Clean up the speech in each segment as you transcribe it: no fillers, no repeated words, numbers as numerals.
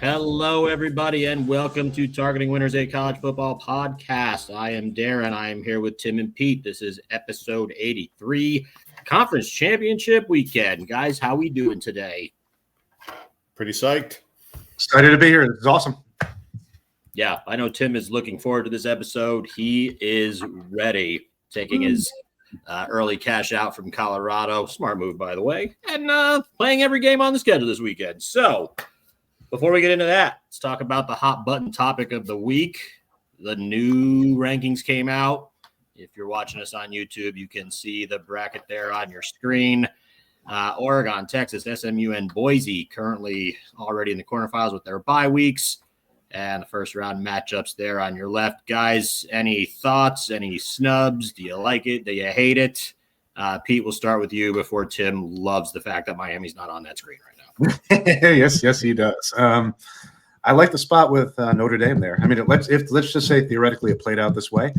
Hello, everybody, and welcome to Targeting Winners, a college football podcast. I am Darren. I am here with Tim and Pete. This is episode 83, Conference Championship Weekend. Guys, how we doing today? Pretty psyched. Excited to be here. This is awesome. Yeah, I know Tim is looking forward to this episode. He is ready, taking his early cash out from Colorado. Smart move, by the way, and playing every game on the schedule this weekend. So, before we get into that, let's talk about the hot button topic of the week. The new rankings came out. If you're watching us on YouTube, you can see the bracket there on your screen. Oregon, Texas, SMU, and Boise currently already in the quarterfinals with their bye weeks. And the first round matchups there on your left. Guys, any thoughts, any snubs? Do you like it? Do you hate it? Pete, we'll start with you before Tim loves the fact that Miami's not on that screen right now. Yes, he does. I like the spot with Notre Dame there. I mean, let's just say theoretically it played out this way.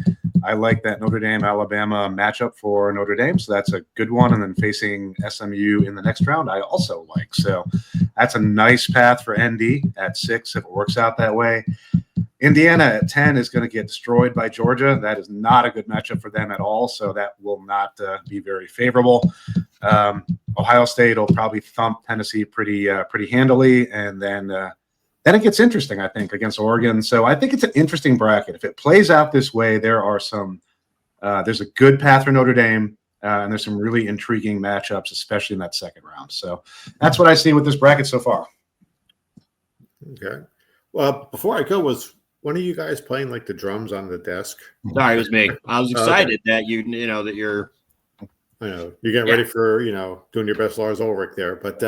I like that Notre Dame-Alabama matchup for Notre Dame, so that's a good one. And then facing SMU in the next round, I also like. So that's a nice path for ND at 6 if it works out that way. Indiana at 10 is going to get destroyed by Georgia. That is not a good matchup for them at all, so that will not be very favorable. Ohio State will probably thump Tennessee pretty handily, and then it gets interesting, I think, against Oregon. So I think it's an interesting bracket. If it plays out this way, there's a good path for Notre Dame, and there's some really intriguing matchups, especially in that second round. So that's what I see with this bracket so far. Okay. Well, before I go, was one of you guys playing like the drums on the desk? Sorry, it was me. I was excited that you know that you're. I know you're getting ready for doing your best Lars Ulrich there, but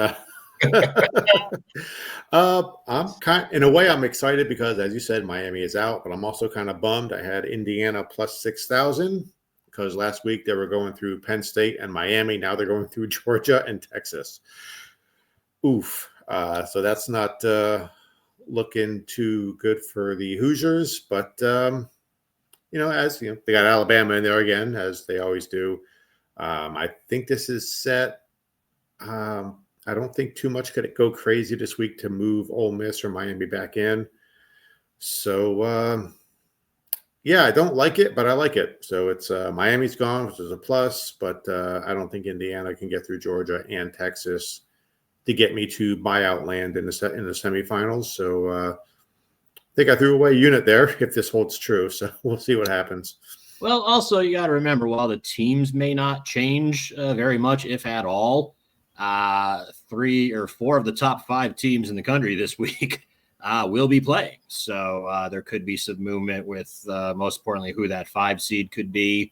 I'm excited because, as you said, Miami is out, but I'm also kind of bummed. I had Indiana plus 6,000 because last week they were going through Penn State and Miami. Now they're going through Georgia and Texas. Oof. So that's not looking too good for the Hoosiers, but as they got Alabama in there again, as they always do. I think this is set. I don't think too much could go crazy this week to move Ole Miss or Miami back in. So, I don't like it, but I like it. So it's Miami's gone, which is a plus, but I don't think Indiana can get through Georgia and Texas to get me to buyout land in the semifinals. So I think I threw away a unit there if this holds true. So we'll see what happens. Well, also, you got to remember, while the teams may not change very much, if at all, 3 or 4 of the top 5 teams in the country this week will be playing. So there could be some movement with, most importantly, who that 5 seed could be.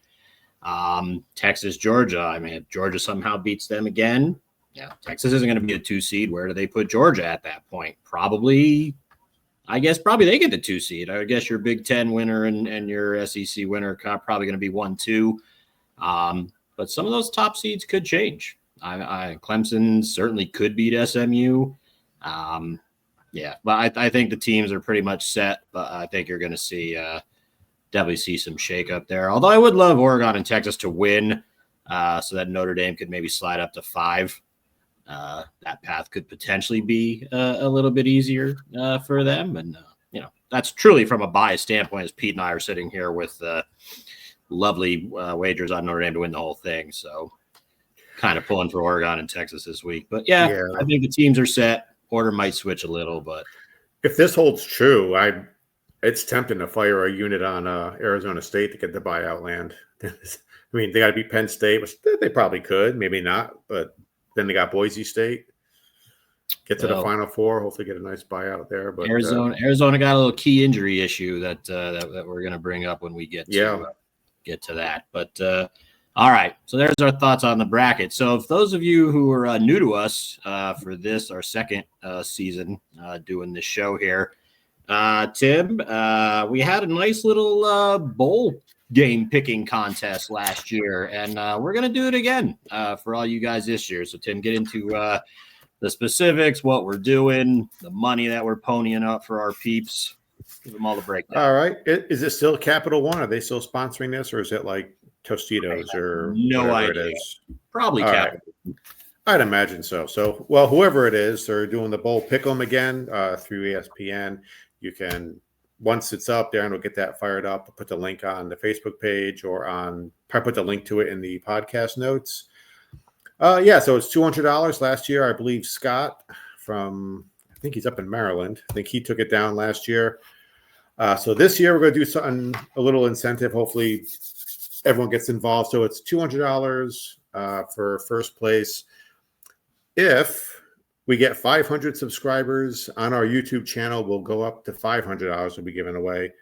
Texas, Georgia. I mean, if Georgia somehow beats them again, Texas isn't going to be a 2 seed. Where do they put Georgia at that point? Probably they get the 2 seed. I would guess your Big Ten winner and your SEC winner probably going to be 1-2. But some of those top seeds could change. Clemson certainly could beat SMU. But I think the teams are pretty much set. But I think you're going to definitely see some shakeup there. Although I would love Oregon and Texas to win, so that Notre Dame could maybe slide up to 5. That path could potentially be a little bit easier for them. And, that's truly from a bias standpoint, as Pete and I are sitting here with lovely wagers on Notre Dame to win the whole thing. So kind of pulling for Oregon and Texas this week. But, I think the teams are set. Order might switch a little. But if this holds true, it's tempting to fire a unit on Arizona State to get the buyout land. I mean, they got to beat Penn State, which they probably could, maybe not. But then they got Boise State. Get to the Final Four. Hopefully, get a nice buyout there. But Arizona got a little key injury issue that we're going to bring up when we get to that. But all right, so there's our thoughts on the bracket. So, if those of you who are new to us for this, our second season doing this show here, Tim, we had a nice little bowl game picking contest last year, and we're going to do it again for all you guys this year. So, Tim, get into the specifics, what we're doing, the money that we're ponying up for our peeps. Give them all the breakdown. All right. Is it still Capital One? Are they still sponsoring this, or is it like Tostitos or no idea? Probably Capital. Right. I'd imagine so. So, well, whoever it is, they're doing the bowl pick'em again through ESPN. You can, once it's up, Darren will get that fired up. I'll put the link on the Facebook page or probably put the link to it in the podcast notes. Yeah, so it's $200 last year. I believe Scott I think he's up in Maryland. I think he took it down last year. So this year we're going to do something, a little incentive. Hopefully everyone gets involved. So it's $200 for first place. If we get 500 subscribers on our YouTube channel, we'll go up to $500 we'll be giving away.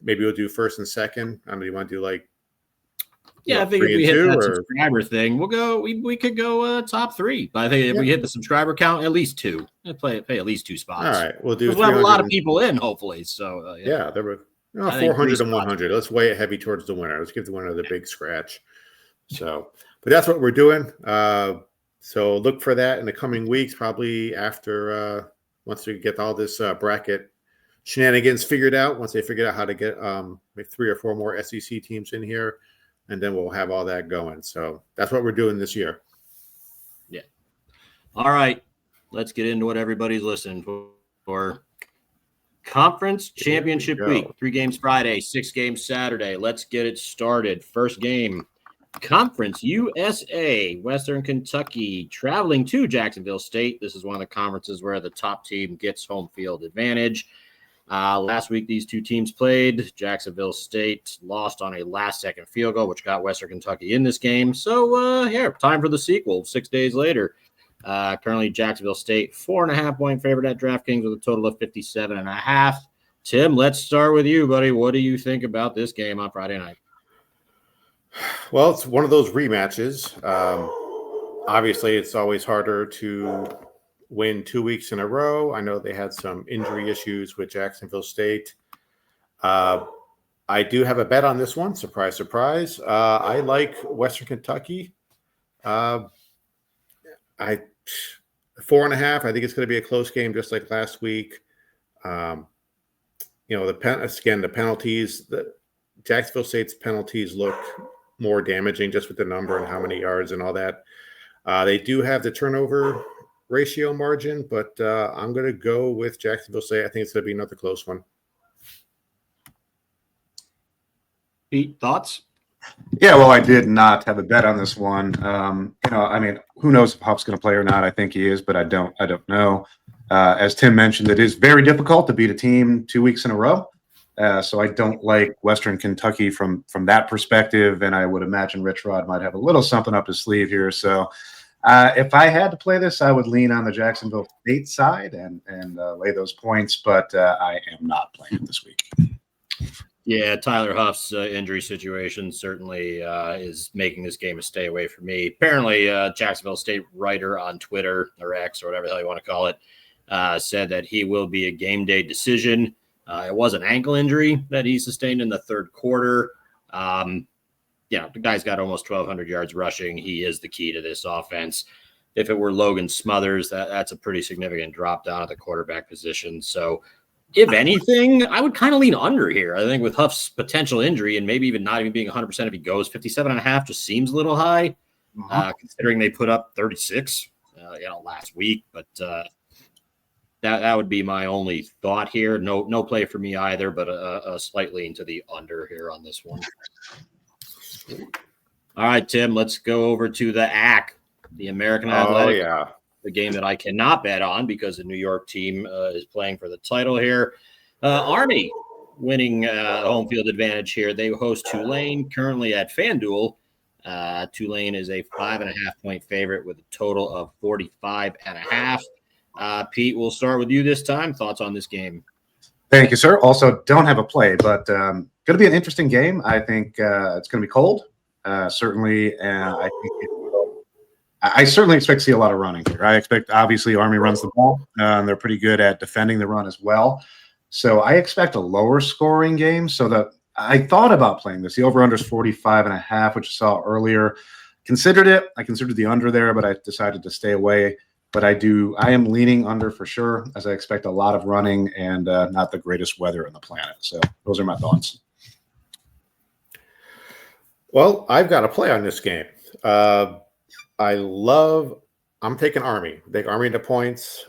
Maybe we'll do first and second. I mean, you want to do like, I think if we hit that subscriber thing, we'll go. We could go top 3. But I think if we hit the subscriber count, at least 2. Pay at least 2 spots. All right, we'll have a lot of people in, hopefully. So there were 400 and 100. Let's weigh it heavy towards the winner. Let's give the winner the big scratch. So, but that's what we're doing. So look for that in the coming weeks, probably after once we get all this bracket shenanigans figured out. Once they figure out how to get maybe 3 or 4 more SEC teams in here, and then we'll have all that going. So that's what we're doing this year. Yeah. All right, let's get into what everybody's listening for. Conference Championship Week, 3 games Friday, 6 games Saturday. Let's get it started. First game. Conference USA, Western Kentucky, traveling to Jacksonville State. This is one of the conferences where the top team gets home field advantage. Last week, these 2 teams played. Jacksonville State lost on a last-second field goal, which got Western Kentucky in this game. So, time for the sequel 6 days later. Currently, Jacksonville State, 4.5-point favorite at DraftKings with a total of 57.5. Tim, let's start with you, buddy. What do you think about this game on Friday night? Well, it's one of those rematches. Obviously, it's always harder to win 2 weeks in a row. I know they had some injury issues with Jacksonville State. I do have a bet on this one. Surprise, surprise. I like Western Kentucky. 4.5. I think it's going to be a close game, just like last week. The penalties. Jacksonville State's penalties look more damaging just with the number and how many yards and all that. They do have the turnover ratio margin, but I'm going to go with Jacksonville State. I think it's going to be another close one. Pete, thoughts? Yeah, well, I did not have a bet on this one. Who knows if Huff's going to play or not? I think he is, but I don't know. As Tim mentioned, it is very difficult to beat a team 2 weeks in a row. So I don't like Western Kentucky from that perspective, and I would imagine Rich Rod might have a little something up his sleeve here. So if I had to play this, I would lean on the Jacksonville State side and lay those points, but I am not playing it this week. Yeah, Tyler Huff's injury situation certainly is making this game a stay away for me. Apparently, Jacksonville State writer on Twitter or X or whatever the hell you want to call it said that he will be a game day decision. It was an ankle injury that he sustained in the third quarter. The guy's got almost 1,200 yards rushing. He is the key to this offense. If it were Logan Smothers, that's a pretty significant drop down at the quarterback position. So, if anything, I would kind of lean under here. I think with Huff's potential injury and maybe even not even being 100% if he goes, 57.5 just seems a little high, considering they put up 36, last week. But that would be my only thought here. No play for me either, but a slight lean to the under here on this one. All right, Tim, let's go over to the AC, the American Athletic. Oh, yeah. The game that I cannot bet on because the New York team is playing for the title here. Army winning home field advantage here. They host Tulane currently at FanDuel. Tulane is a 5.5-point favorite with a total of 45.5. Pete, we'll start with you this time. Thoughts on this game? Thank you, sir. Also, don't have a play, but going to be an interesting game. I think it's going to be cold. Certainly, I certainly expect to see a lot of running here. I expect, obviously, Army runs the ball. They're pretty good at defending the run as well. So I expect a lower scoring game. So that I thought about playing this. The over-under is 45.5, which I saw earlier. Considered it. I considered the under there, but I decided to stay away. But I am leaning under for sure, as I expect a lot of running and not the greatest weather on the planet. So those are my thoughts. Well, I've got a play on this game. I'm taking Army. Take Army into points.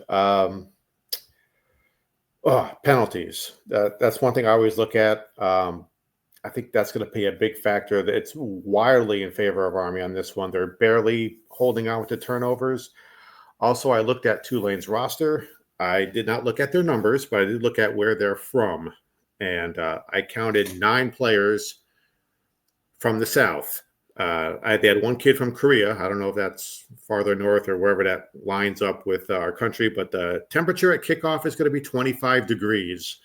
Penalties. That's one thing I always look at. I think that's going to be a big factor. It's wildly in favor of Army on this one. They're barely holding on with the turnovers. Also, I looked at Tulane's roster. I did not look at their numbers, but I did look at where they're from. And I counted 9 players from the South. They had one kid from Korea. I don't know if that's farther north or wherever that lines up with our country, but the temperature at kickoff is going to be 25 degrees.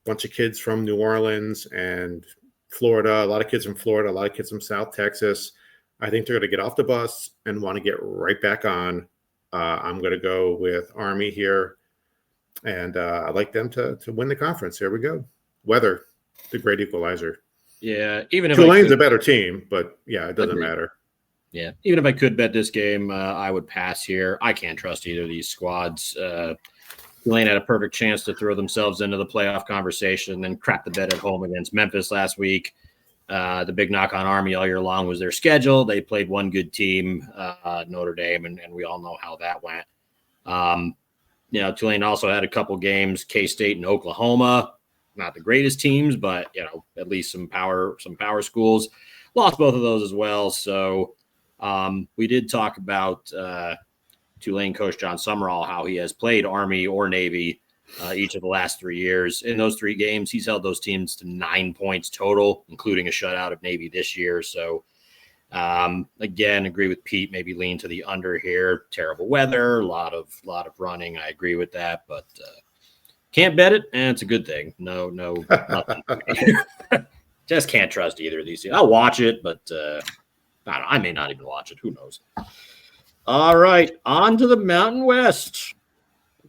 Bunch of kids from New Orleans and Florida, a lot of kids from Florida, a lot of kids from South Texas. I think they're going to get off the bus and want to get right back on. I'm going to go with Army here, and I'd like them to win the conference. Here we go. Weather, the great equalizer. Yeah, even if Tulane's a better team, but yeah, it doesn't Agreed. matter. Yeah, even if I could bet this game, I would pass here. I can't trust either of these squads. Tulane had a perfect chance to throw themselves into the playoff conversation and then crap the bed at home against Memphis last week. The big knock on Army all year long was their schedule. They played one good team, Notre Dame, and we all know how that went. Tulane also had a couple games, K-State and Oklahoma. Not the greatest teams, but at least some power schools. Lost both of those as well. So we did talk about Tulane coach John Summerall, how he has played Army or Navy each of the last 3 years. In those 3 games, he's held those teams to 9 points total, including a shutout of Navy this year. So again, agree with Pete, maybe lean to the under here. Terrible weather, a lot of running. I agree with that, but can't bet it, and it's a good thing. No, nothing. Just can't trust either of these two. I'll watch it, but I may not even watch it. Who knows? All right, on to the Mountain West.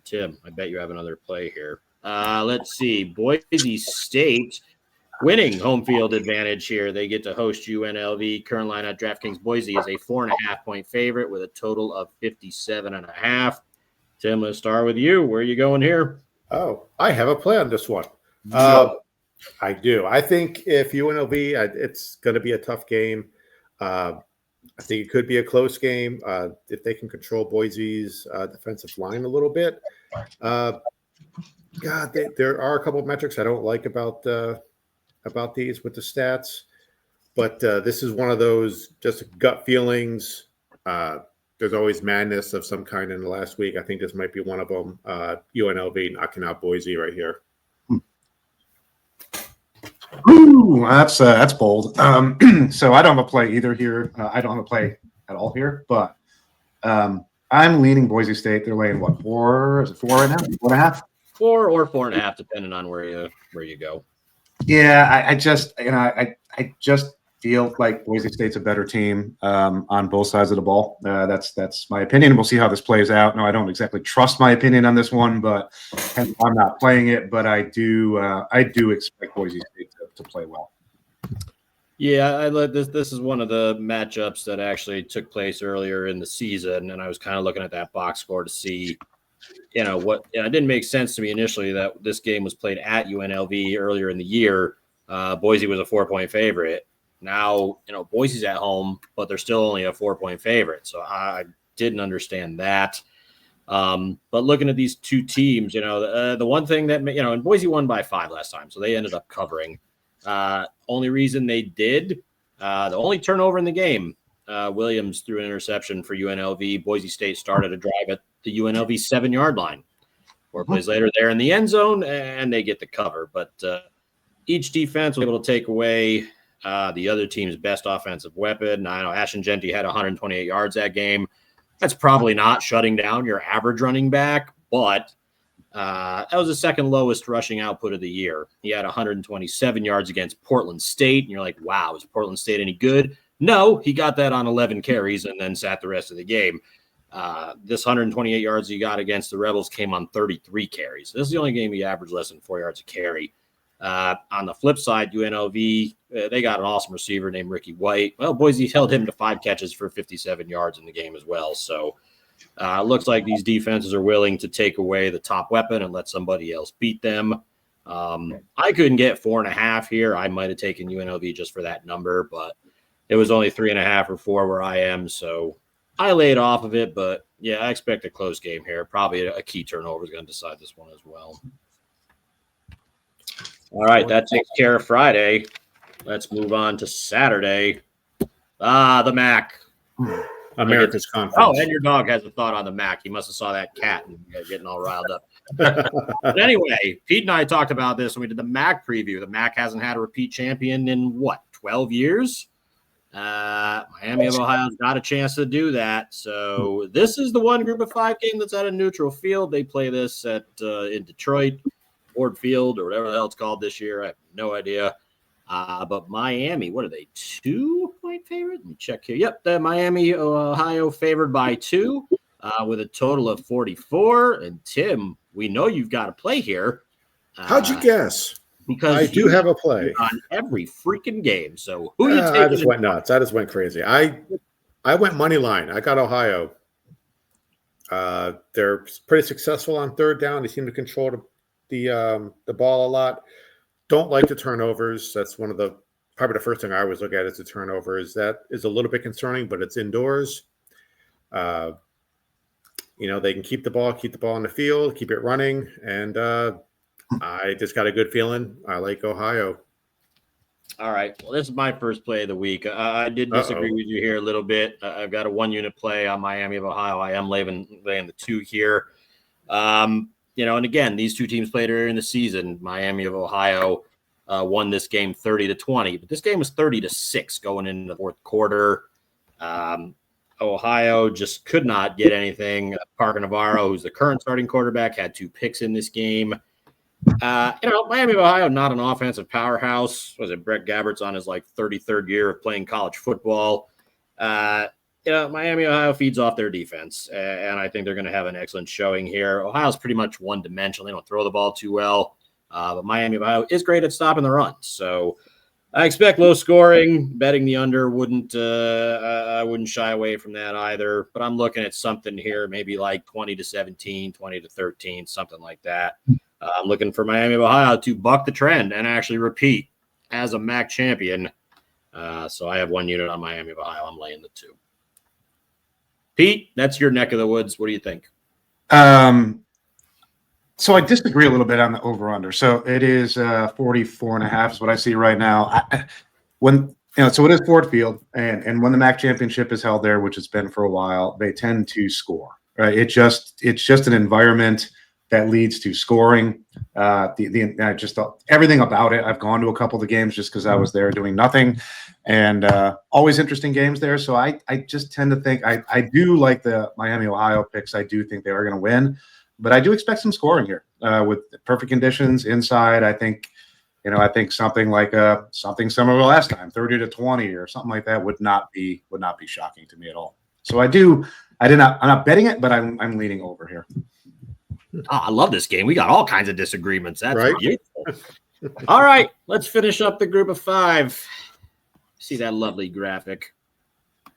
Tim, I bet you have another play here. Let's see. Boise State winning home field advantage here. They get to host UNLV. Current line at DraftKings. Boise is a 4.5-point favorite with a total of 57.5. Tim, let's start with you. Where are you going here? Oh, I have a play on this one. I do. I think if UNLV, it's going to be a tough game. I think it could be a close game if they can control Boise's defensive line a little bit. There are a couple of metrics I don't like about these with the stats, but this is one of those just gut feelings. There's always madness of some kind in the last week. I think this might be one of them. UNLV knocking out Boise right here. Ooh, that's bold. So I don't have a play either here. I don't have a play at all here, but I'm leaning Boise State. They're laying what, 4? Is it 4 right now? 4.5? 4 or 4.5, depending on where you go. Yeah, I just feel like Boise State's a better team on both sides of the ball. That's my opinion. We'll see how this plays out. No, I don't exactly trust my opinion on this one, but I'm not playing it. But I do expect Boise State to play well. Yeah, this is one of the matchups that actually took place earlier in the season, and I was kind of looking at that box score to see, what. It didn't make sense to me initially that this game was played at UNLV earlier in the year. Boise was a 4-point favorite. Now, Boise's at home, but they're still only a 4-point favorite. So I didn't understand that. But looking at these two teams, the one thing that, and Boise won by 5 last time, so they ended up covering. Only reason they did, the only turnover in the game, Williams threw an interception for UNLV. Boise State started a drive at the UNLV 7-yard line. 4 plays later, they're in the end zone, and they get the cover. But each defense was able to take away the other team's best offensive weapon. I know Ashton Genty had 128 yards that game. That's probably not shutting down your average running back, but that was the second lowest rushing output of the year. He had 127 yards against Portland State, and you're like, wow, is Portland State any good? No, he got that on 11 carries and then sat the rest of the game. This 128 yards he got against the Rebels came on 33 carries. This is the only game he averaged less than 4 yards a carry. On the flip side, UNLV, they got an awesome receiver named Ricky White. Well, Boise held him to 5 catches for 57 yards in the game as well. So it looks like these defenses are willing to take away the top weapon and let somebody else beat them. I couldn't get 4.5 here. I might have taken UNLV just for that number, but It was only 3.5 or 4 where I am, so I laid off of it. But yeah, I expect a close game here. Probably a key turnover is going to decide this one as well. All right, that takes care of Friday. Let's move on to Saturday. The MAC. America's Conference. Oh, and your dog has a thought on the MAC. He must have saw that cat and getting all riled up. But anyway, Pete and I talked about this when we did the MAC preview. The MAC hasn't had a repeat champion in, 12 years? Miami of Ohio's got a chance to do that. So this is the one Group of 5 game that's at a neutral field. They play this at in Detroit, Ford Field, or whatever the hell it's called this year. I have no idea. But Miami, what are they, 2-point favorite? Let me check here. Yep, the Miami, Ohio favored by 2 with a total of 44. And Tim, we know you've got to play here. How'd you guess? Because I do have a play on every freaking game. So who are you taking? I just went nuts. I just went crazy. I went money line. I got Ohio. They're pretty successful on third down. They seem to control the ball a lot. Don't like the turnovers. That's one of probably the first thing I always look at is the turnovers. That is a little bit concerning, but it's indoors. They can keep the ball in the field, keep it running, and I just got a good feeling. I like Ohio. All right. Well, this is my first play of the week. I did disagree with you here a little bit. I've got a 1-unit play on Miami of Ohio. I am laying the 2 here. And again, these two teams played earlier in the season. Miami of Ohio won this game 30-20, but this game was 30-6 going into the fourth quarter. Ohio just could not get anything. Parker Navarro, who's the current starting quarterback, had 2 picks in this game. Miami of Ohio, not an offensive powerhouse. Was it Brett Gabbert's on his 33rd year of playing college football? Miami, Ohio feeds off their defense, and I think they're going to have an excellent showing here. Ohio's pretty much one-dimensional. They don't throw the ball too well, but Miami, Ohio is great at stopping the run. So I expect low scoring. Betting the under I wouldn't shy away from that either, but I'm looking at something here, maybe like 20-17, 20-13, something like that. I'm looking for Miami of Ohio to buck the trend and actually repeat as a MAC champion. So I have 1 unit on Miami of Ohio. I'm laying the 2. Pete, that's your neck of the woods. What do you think? So I disagree a little bit on the over-under. So it is 44.5 is what I see right now. So it is Ford Field, and when the MAC championship is held there, which it's been for a while, they tend to score. Right? It's just an environment that leads to scoring. Everything about it. I've gone to a couple of the games just because I was there doing nothing, and always interesting games there. So I just tend to think I do like the Miami Ohio picks. I do think they are going to win, but I do expect some scoring here with perfect conditions inside. I think something like something similar to last time, 30-20 or something like that would not be shocking to me at all. So I'm not betting it, but I'm leaning over here. I love this game. We got all kinds of disagreements. That's right. Beautiful. All right, let's finish up the Group of 5. See that lovely graphic?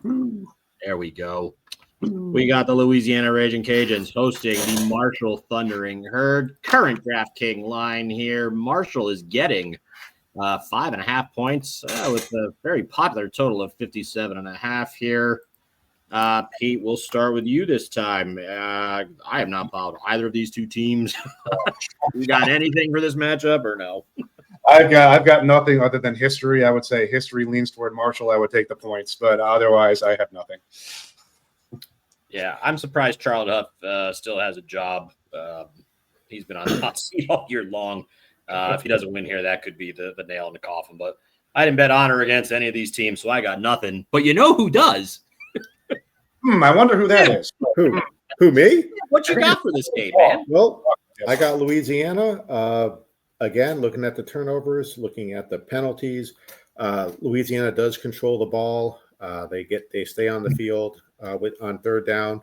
There we go. We got the Louisiana Raging Cajuns hosting the Marshall Thundering Herd. Current DraftKings line here. Marshall is getting 5.5 points with a very popular total of 57.5 here. Pete, we'll start with you this time. I have not followed either of these two teams. You got anything for this matchup or no? I've got nothing other than history. I would say history leans toward Marshall. I would take the points, but otherwise I have nothing. Yeah, I'm surprised Charlotte Huff still has a job. He's been on the hot seat all year long. If he doesn't win here, that could be the nail in the coffin. But I didn't bet honor against any of these teams, so I got nothing. But you know who does? I wonder who that is. Who, me? What you got for this game, man? Well, I got Louisiana. Again, looking at the turnovers, looking at the penalties. Louisiana does control the ball. They stay on the field on third down.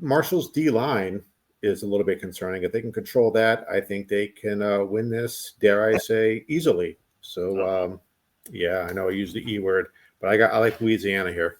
Marshall's D line is a little bit concerning. If they can control that, I think they can win this, dare I say, easily. So, I know I used the E word, but I like Louisiana here.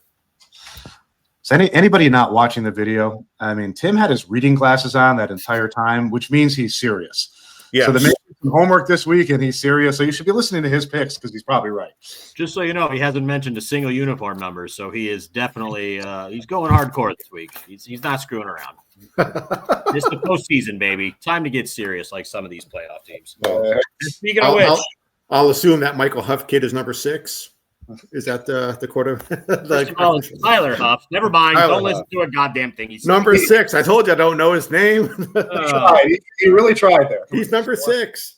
So anybody not watching the video, I mean, Tim had his reading glasses on that entire time, which means he's serious. Yeah. So the homework this week, and he's serious. So you should be listening to his picks because he's probably right. Just so you know, he hasn't mentioned a single uniform number, so he is definitely he's going hardcore this week. He's not screwing around. It's the postseason, baby. Time to get serious, like some of these playoff teams. Speaking of which, I'll assume that Michael Huff kid is number 6. Is that the quarter? Tyler Huff. Never mind. Tyler Don't listen Huff. to a goddamn thing he's Number 6. I told you I don't know his name. He really tried there. He's number 6.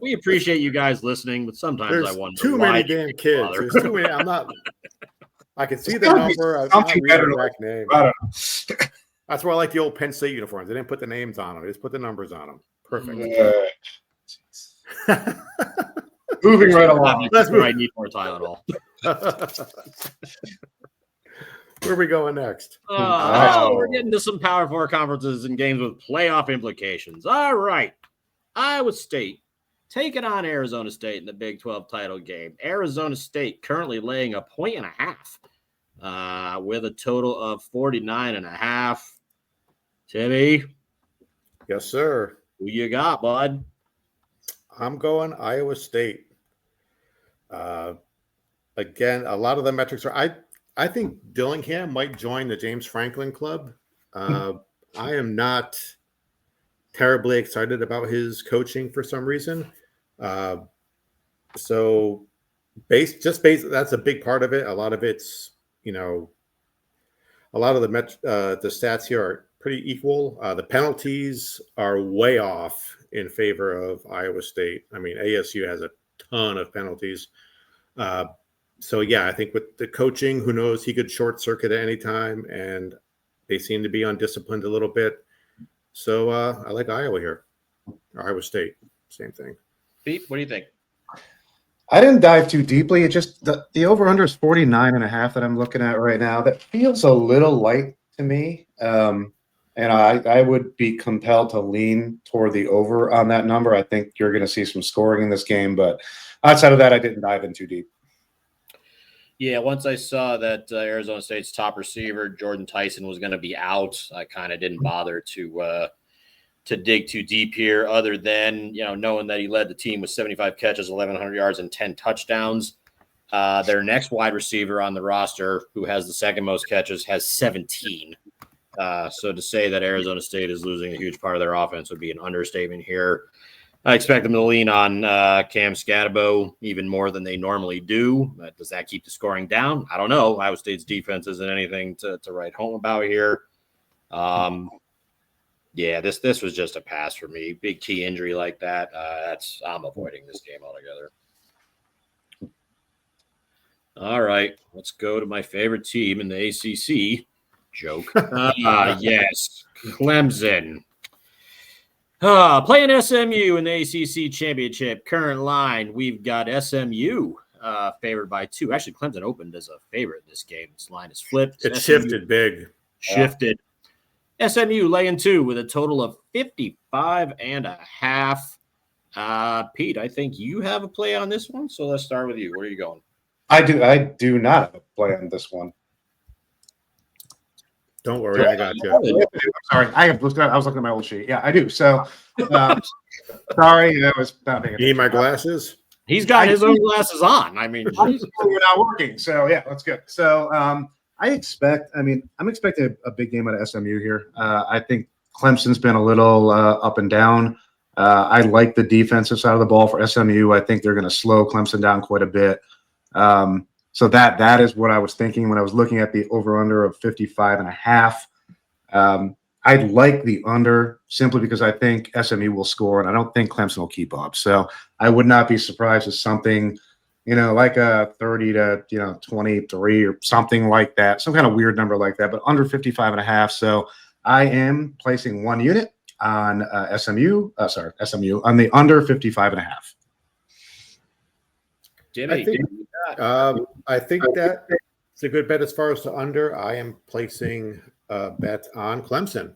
We appreciate you guys listening, but sometimes There's I wonder too why many damn kids. bother. There's too many. I'm not. I can see the number. I'm not reading the correct name. I don't know. That's why I like the old Penn State uniforms. They didn't put the names on them. They just put the numbers on them. Perfect. Moving right along. Let's move. I need more Tylenol. Where are we going next? We're getting to some Power 4 conferences and games with playoff implications. All right. Iowa State taking on Arizona State in the Big 12 title game. Arizona State currently laying 1.5 with a total of 49.5. Timmy, Yes, sir. who you got, bud? I'm going Iowa State. Again, a lot of the metrics are. I think Dillingham might join the James Franklin Club. I am not terribly excited about his coaching for some reason. So, that's a big part of it. A lot of it's, a lot of the stats here are pretty equal. The penalties are way off in favor of Iowa State. I mean, ASU has a ton of penalties. So, yeah, I think with the coaching, who knows, he could short circuit at any time, and they seem to be undisciplined a little bit. So I like Iowa here. Or Iowa State, same thing. Pete, what do you think? I didn't dive too deeply. It just the over-under is 49.5 that I'm looking at right now. That feels a little light to me. And I would be compelled to lean toward the over on that number. I think you're going to see some scoring in this game, but outside of that, I didn't dive in too deep. Yeah, once I saw that Arizona State's top receiver, Jordan Tyson, was going to be out, I kind of didn't bother to dig too deep here, other than, knowing that he led the team with 75 catches, 1,100 yards, and 10 touchdowns. Their next wide receiver on the roster, who has the second most catches, has 17. So to say that Arizona State is losing a huge part of their offense would be an understatement here. I expect them to lean on Cam Scatabo even more than they normally do. Does that keep the scoring down? I don't know. Iowa State's defense isn't anything to write home about here. Yeah, this was just a pass for me. Big key injury like that. I'm avoiding this game altogether. All right, let's go to my favorite team in the ACC. Joke. Yes, Clemson. Playing SMU in the ACC championship. Current line, we've got SMU favored by 2. Actually, Clemson opened as a favorite in this game. This line is flipped. It shifted big. Shifted. SMU laying 2 with a total of 55.5. Pete, I think you have a play on this one, so let's start with you. Where are you going? I do not have a play on this one. Don't worry, I got you. I'm sorry, I was looking at my old sheet. Yeah, I do. So, sorry, I was not paying attention. You need my glasses? He's got his own glasses on. I mean, we're not working. So, yeah, that's good. So, I'm expecting a big game out of SMU here. I think Clemson's been a little up and down. I like the defensive side of the ball for SMU. I think they're going to slow Clemson down quite a bit. So that is what I was thinking when I was looking at the over-under of 55.5. I'd like the under simply because I think SMU will score, and I don't think Clemson will keep up. So I would not be surprised if something, like a 30 to 23 or something like that, some kind of weird number like that, but under 55.5. So I am placing 1 unit on SMU on the under 55.5. Jimmy, I think that it's a good bet as far as the under. I am placing a bet on Clemson.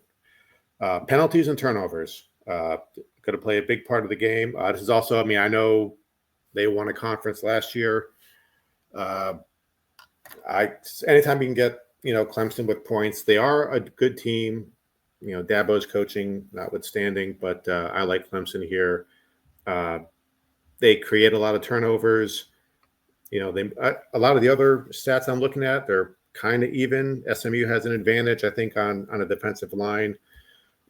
Penalties and turnovers going to play a big part of the game. This is also, I know they won a conference last year. Anytime you can get Clemson with points, they are a good team. Dabo's coaching notwithstanding, but I like Clemson here. They create a lot of turnovers. A lot of the other stats I'm looking at, they're kind of even. SMU has an advantage, I think, on a defensive line.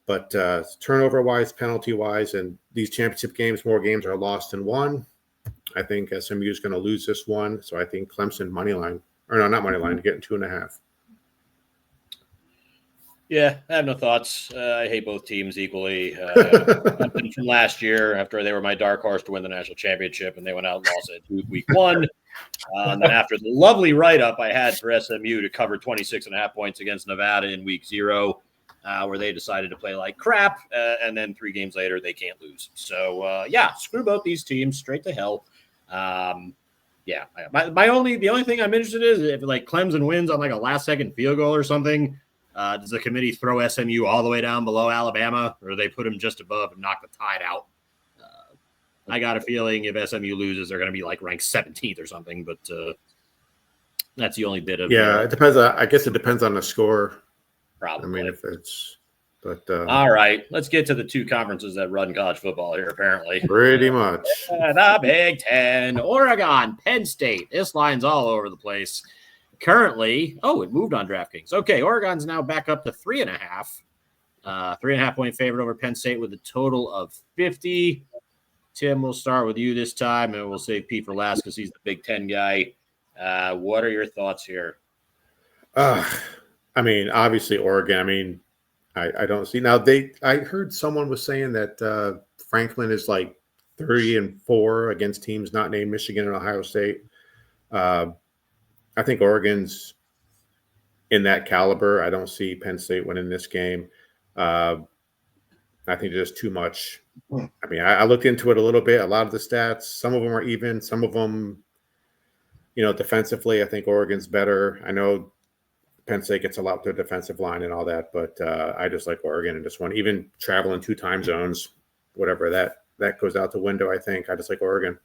But turnover-wise, penalty-wise, and these championship games, more games are lost than won. I think SMU is going to lose this one. So I think Clemson money line, or no, not money line, getting 2.5. Yeah, I have no thoughts. I hate both teams equally. From last year, after they were my dark horse to win the national championship, and they went out and lost it week 1. And then after the lovely write-up I had for SMU to cover 26.5 points against Nevada in week 0, where they decided to play like crap, and then 3 games later they can't lose. So screw both these teams straight to hell. The only thing I'm interested in is if like Clemson wins on like a last-second field goal or something. Does the committee throw SMU all the way down below Alabama, or do they put them just above and knock the Tide out? I got a feeling if SMU loses, they're going to be like ranked 17th or something. But that's the only bit of it depends. I guess it depends on the score. Probably. I mean, if it's all right. Let's get to the 2 conferences that run college football here. Apparently, pretty much the Big Ten, Oregon, Penn State. This line's all over the place. Currently, it moved on DraftKings. Okay, Oregon's now back up to 3.5. 3.5 point favorite over Penn State with a total of 50. Tim, we'll start with you this time, and we'll save Pete for last because he's the Big Ten guy. What are your thoughts here? I mean, obviously Oregon. I mean, I don't see now. I heard someone was saying that Franklin is like 3-4 against teams not named Michigan and Ohio State. I think Oregon's in that caliber. I don't see Penn State winning this game. I think there's too much. I mean, I looked into it a little bit. A lot of the stats, some of them are even. Some of them, defensively, I think Oregon's better. I know Penn State gets a lot with their defensive line and all that, but I just like Oregon in this one. Even traveling 2 time zones, whatever that goes out the window, I think. I just like Oregon.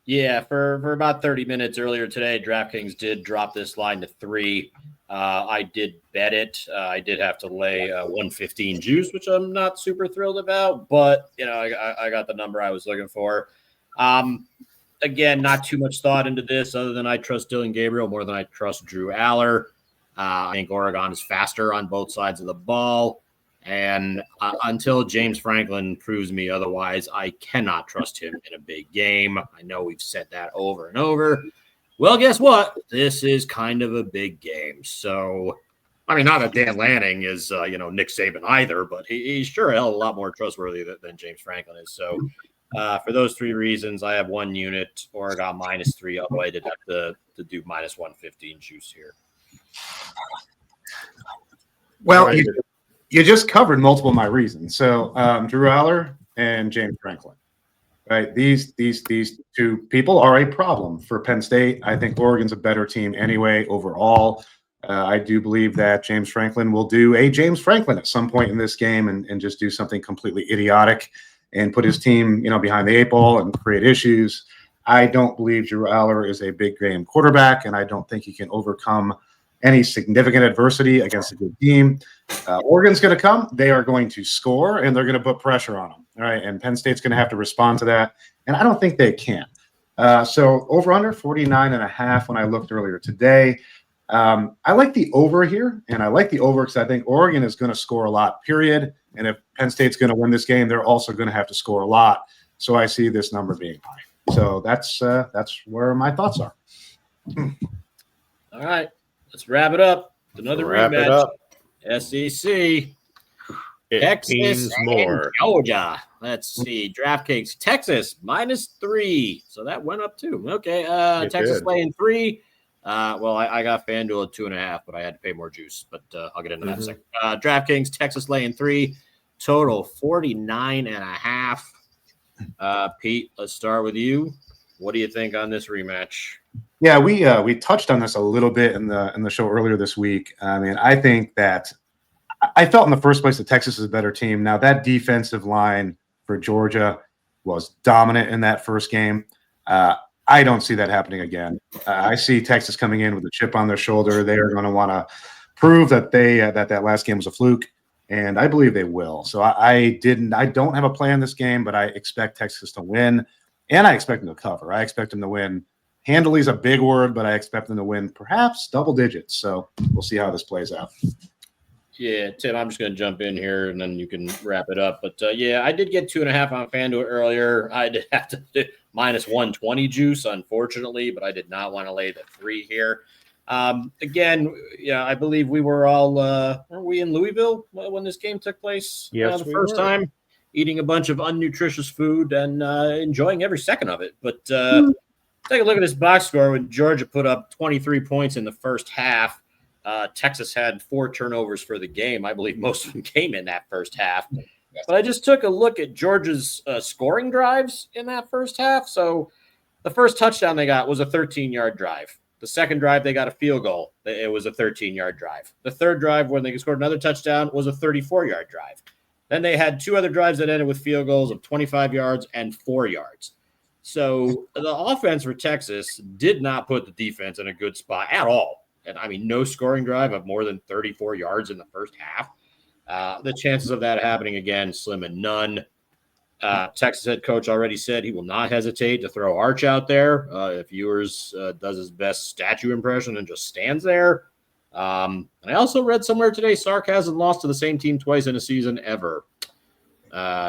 Yeah, for about 30 minutes earlier today, DraftKings did drop this line to 3. I did bet it. I did have to lay 115 juice, which I'm not super thrilled about, but I got the number I was looking for. Again, not too much thought into this other than I trust Dillon Gabriel more than I trust Drew Aller. I think Oregon is faster on both sides of the ball. And until James Franklin proves me otherwise, I cannot trust him in a big game. I know we've said that over and over. Well, guess what? This is kind of a big game. So, I mean, not that Dan Lanning is, Nick Saban either, but he's sure a hell of a lot more trustworthy than James Franklin is. So, for those 3 reasons, I have 1 unit, Oregon -3. Otherwise, I'd have to do -115 juice here. Well, you just covered multiple of my reasons. So Drew Aller and James Franklin, right? These 2 people are a problem for Penn State. I think Oregon's a better team anyway overall. I do believe that James Franklin will do a James Franklin at some point in this game and just do something completely idiotic and put his team, behind the 8 ball and create issues. I don't believe Drew Aller is a big game quarterback, and I don't think he can overcome any significant adversity against a good team. Oregon's going to come. They are going to score, and they're going to put pressure on them. All right, and Penn State's going to have to respond to that, and I don't think they can. So over-under 49.5 when I looked earlier today. I like the over here, and I like the over because I think Oregon is going to score a lot, period. And if Penn State's going to win this game, they're also going to have to score a lot. So I see this number being high. So that's where my thoughts are. All right. Let's wrap it up. Another rematch. SEC. Texas and Georgia. Let's see. DraftKings. Texas -3. So that went up too. Okay. Texas laying 3. I got FanDuel at 2.5, but I had to pay more juice. But I'll get into that in a second. DraftKings. Texas laying 3. Total 49.5. Pete, let's start with you. What do you think on this rematch? Yeah, we touched on this a little bit in the show earlier this week. I mean, I think that I felt in the first place that Texas is a better team. Now, that defensive line for Georgia was dominant in that first game. I don't see that happening again. I see Texas coming in with a chip on their shoulder. They are going to want to prove that that last game was a fluke and I believe they will. So I don't have a play in this game, but I expect Texas to win, and I expect them to cover. I expect them to win. Handily is a big word, but I expect them to win perhaps double digits. So we'll see how this plays out. Yeah, Tim, I'm just going to jump in here and then you can wrap it up. But yeah, I did get 2.5 on FanDuel earlier. I did have to do minus 120 juice, unfortunately, but I did not want to lay the 3 here. Again, yeah, I believe we were all, were we in Louisville when this game took place? Yes, the we first were. time, eating a bunch of unnutritious food and enjoying every second of it. But take a look at this box score when Georgia put up 23 points in the first half. Texas had 4 turnovers for the game. I believe most of them came in that first half. Yes. But I just took a look at Georgia's scoring drives in that first half. So the first touchdown they got was a 13-yard drive. The second drive, they got a field goal. It was a 13-yard drive. The third drive, when they scored another touchdown, was a 34-yard drive. Then they had 2 other drives that ended with field goals of 25 yards and 4 yards. So the offense for Texas did not put the defense in a good spot at all. And I mean, no scoring drive of more than 34 yards in the first half. The chances of that happening again, slim and none. Texas head coach already said he will not hesitate to throw Arch out there if Ewers does his best statue impression and just stands there. And I also read somewhere today Sark hasn't lost to the same team twice in a season ever.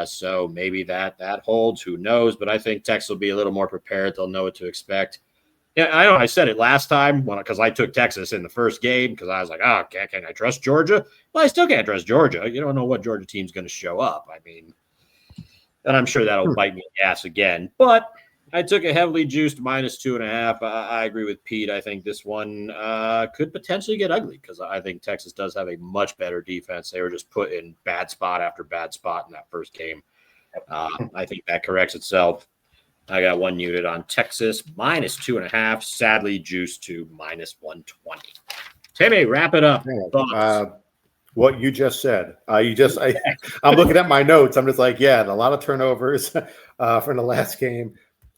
So maybe that holds. Who knows? But I think Texas will be a little more prepared. They'll know what to expect. Yeah, I know I said it last time because I took Texas in the first game because I was like, oh, can I trust Georgia? Well, I still can't trust Georgia. You don't know what Georgia team's going to show up. I mean, and I'm sure that'll bite me in the ass again. But I took a heavily juiced minus 2.5. I agree with Pete. I think this one could potentially get ugly because I think Texas does have a much better defense. They were just put in bad spot after bad spot in that first game. I think that corrects itself. I got 1 unit on Texas, minus 2.5, sadly juiced to minus 120. Timmy, wrap it up. What you just said. I'm looking at my notes. I'm just like, yeah, a lot of turnovers from the last game.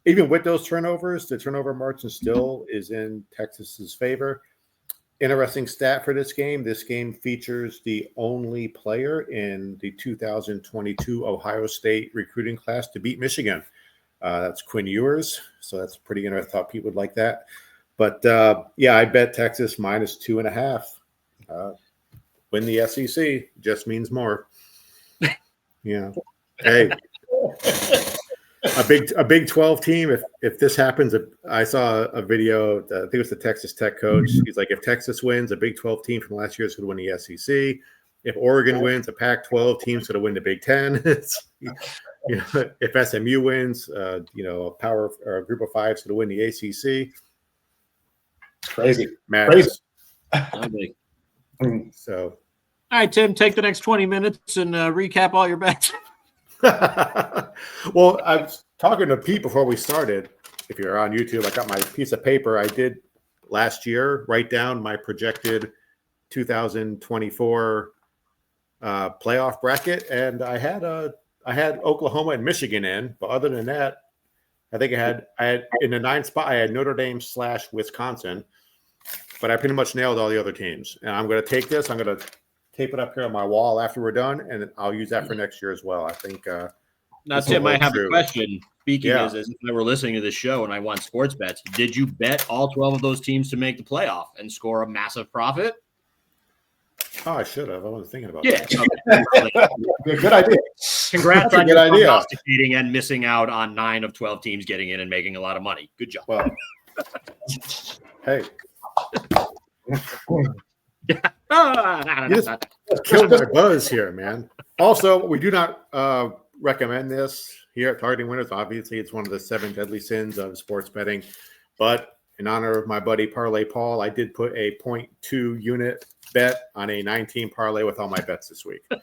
Even with those turnovers, the turnover margin still is in Texas's favor. Interesting stat for this game. This game features the only player in the 2022 Ohio State recruiting class to beat Michigan. That's Quinn Ewers. So that's pretty interesting. I thought Pete would like that. But yeah, I bet Texas minus 2.5. Win the SEC just means more. Yeah. Hey, a Big 12 team. If this happens, I saw a video. I think it was the Texas Tech coach. He's like, if Texas wins, a Big 12 team from last year is going to win the SEC. If Oregon wins, a Pac-12 team's going to win the Big 10. If SMU wins, a power or a group of 5's going to win the ACC. Crazy. Madness. Ugly. So, all right, Tim, take the next 20 minutes and recap all your bets. well, I was talking to Pete before we started. If you're on YouTube, I got my piece of paper I did last year, write down my projected 2024 playoff bracket, and I had Oklahoma and Michigan in, but other than that, I think I had in the 9th spot I had Notre Dame / Wisconsin, but I pretty much nailed all the other teams. And I'm going to take this, I'm going to tape it up here on my wall after we're done, and I'll use that for next year as well. I think. Now, Tim, I have true. a question. Speaking as if I were listening to the show and I want sports bets, did you bet all 12 of those teams to make the playoff and score a massive profit? Oh, I should have. I wasn't thinking about that. Good idea. Congrats on your prognosticating and missing out on 9 of 12 teams getting in and making a lot of money. Good job. Well, hey. You just killed my buzz here, man. Also, we do not recommend this here at Targeting Winners. Obviously, it's one of the 7 deadly sins of sports betting. But in honor of my buddy Parlay Paul, I did put a 0.2 unit bet on a 19 parlay with all my bets this week. Pete,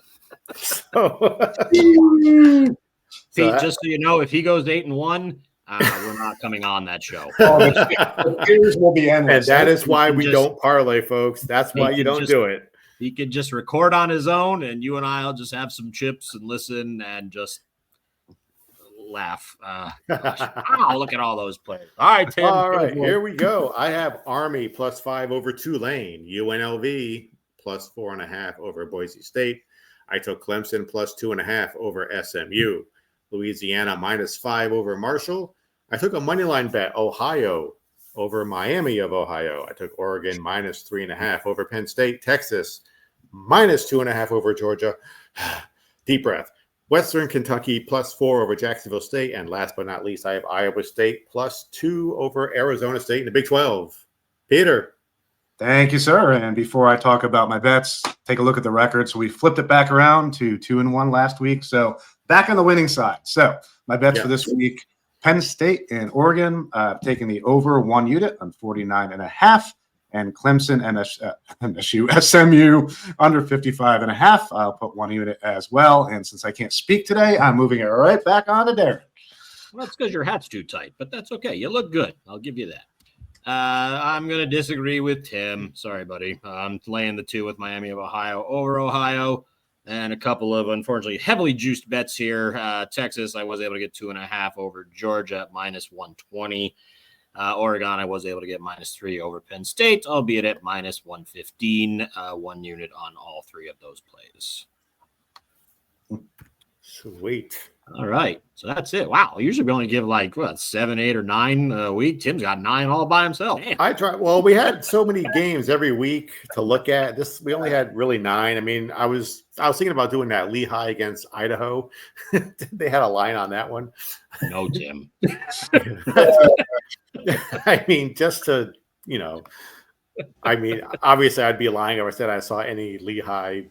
just so you know, if he goes 8-1, we're not coming on that show. The tears will be endless. And that is why we don't parlay, folks. That's why you don't do it. He can just record on his own, and you and I will just have some chips and listen and just laugh. Look at all those players. All right, Tim. All right, here we go. I have Army +5 over Tulane, UNLV +4.5 over Boise State. I took Clemson plus 2.5 over SMU. Louisiana -5 over Marshall. I took a money line bet, Ohio over Miami of Ohio. I took Oregon -3.5 over Penn State. Texas -2.5 over Georgia. Deep breath. Western Kentucky +4 over Jacksonville State. And last but not least, I have Iowa State +2 over Arizona State in the Big 12. Peter. Thank you, sir. And before I talk about my bets, take a look at the record. So we flipped it back around to 2-1 last week. So back on the winning side. So my bets for this week, Penn State and Oregon, taking the over 1 unit on 49.5, and Clemson, SMU under 55.5. I'll put 1 unit as well. And since I can't speak today, I'm moving it right back on to Darren. Well, that's because your hat's too tight, but that's okay. You look good. I'll give you that. I'm going to disagree with Tim. Sorry, buddy. I'm laying the 2 with Miami of Ohio over Ohio, and a couple of, unfortunately, heavily juiced bets here. Texas, I was able to get 2.5 over Georgia at -120. Oregon, I was able to get -3 over Penn State, albeit at -115. 1 unit on all 3 of those plays. Sweet. All right. So that's it. Wow. Usually we only give 7, 8, or 9 a week. Tim's got 9 all by himself. Man. I try. Well, we had so many games every week to look at. We only had really 9. I mean, I was thinking about doing that Lehigh against Idaho. They had a line on that one. No, Tim. I mean, just to, obviously I'd be lying if I said I saw any Lehigh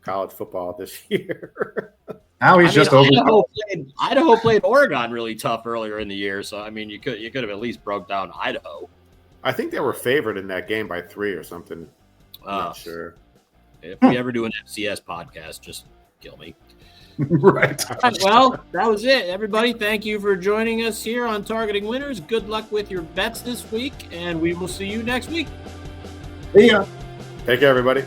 college football this year. Now he's just over. Idaho played Oregon really tough earlier in the year, so I mean, you could have at least broke down Idaho. I think they were favored in that game by 3 or something. I'm not sure. If we ever do an FCS podcast, just kill me. Right. Well, that was it, everybody. Thank you for joining us here on Targeting Winners. Good luck with your bets this week, and we will see you next week. See ya. Take care, everybody.